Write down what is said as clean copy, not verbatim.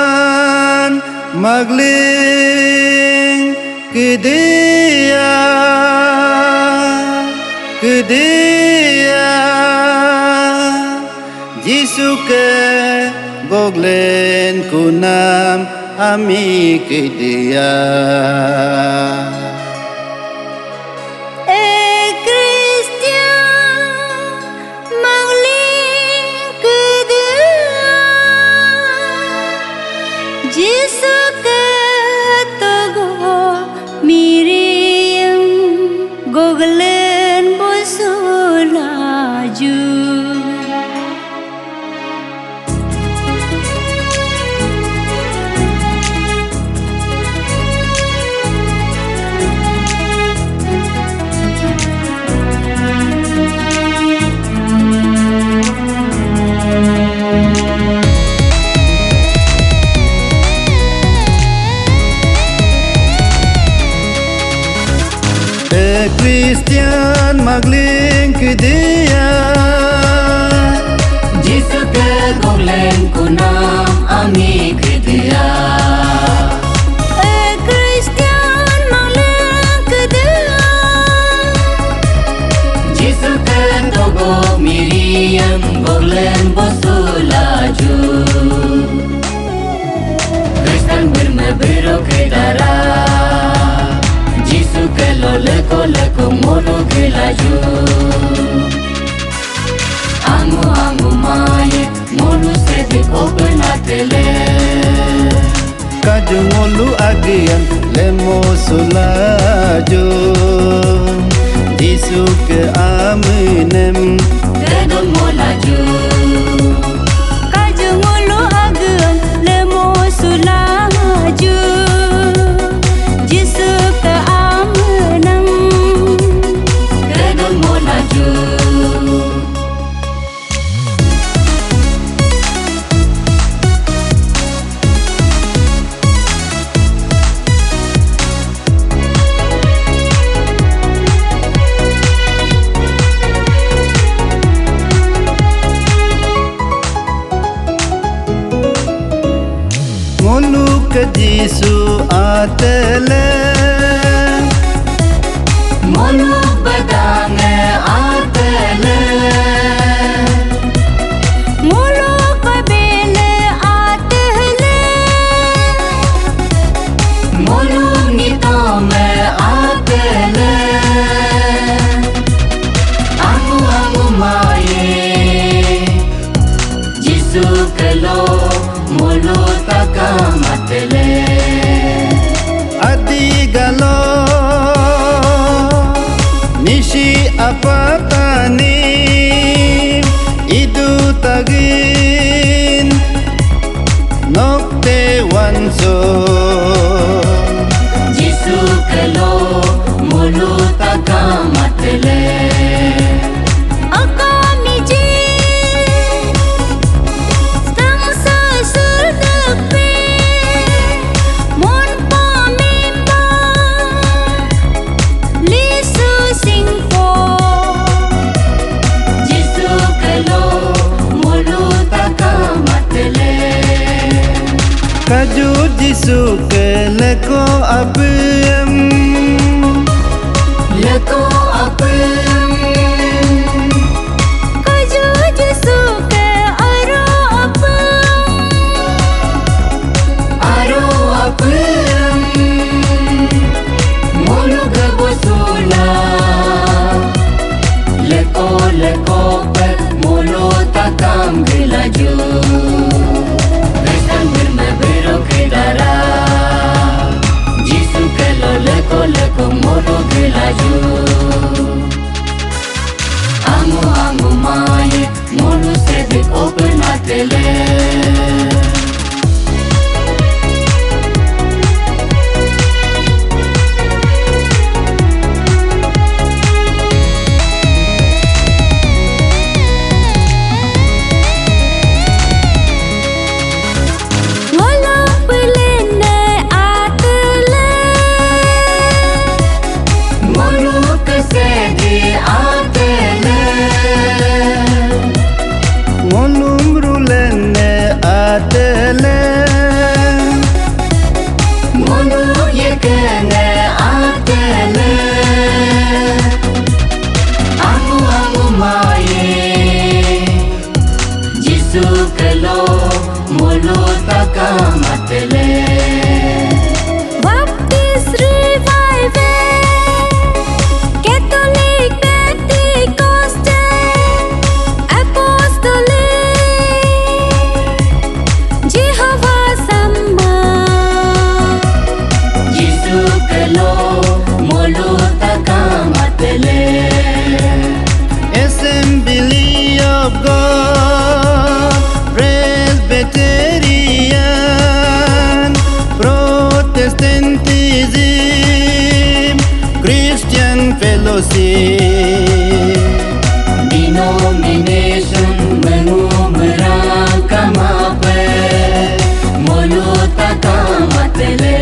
Christian magling kedia Jisu ke goglen kunam ami kedia Jisu ke togo Miriam goglen bosulaju Christian magling kedia Jisu ke goglen kunam ami kedia Christian magling kedia Jisu ke togo Miriam goglen bosulaju Kristen bermebero ke darah Jisu ke leko molo ke laju Amu maye molo se de openatele Kajungolu agian lemo sulaju Jisu ke aminem Kedon molaju Kajungulu agen lemo sulaju Jisu ke amenam Kedon molaju Ngolu ke Jisu atele Molu badange atele Mulu pabele atele Molu nitome atele Amu maye Jisu kelo molu takamatele Adi galo Nishi apatani Idu tagin Nokte wanso Jisu kelo molu takamatele Akamiji Stang sa surdepe Mon pamimba Lisu singpo Jisu kelo molu takamatele Kaju Jisu ke leko abem Leko apem Kaju Jisu ke aro apem Aro apem Molu gabosula Leko pek molu takam gelaju Kristen bermebero ke darah Jisu kelo leko molu gelaju Amu maye molu sedek openatele Walau pelene atele Molu kesedi atele Ngolum kelo molu takamatele. Assembly of God, Presbyterian, Protestantism, Christian Fellowship. Denomination menumera kamape molu takamatele.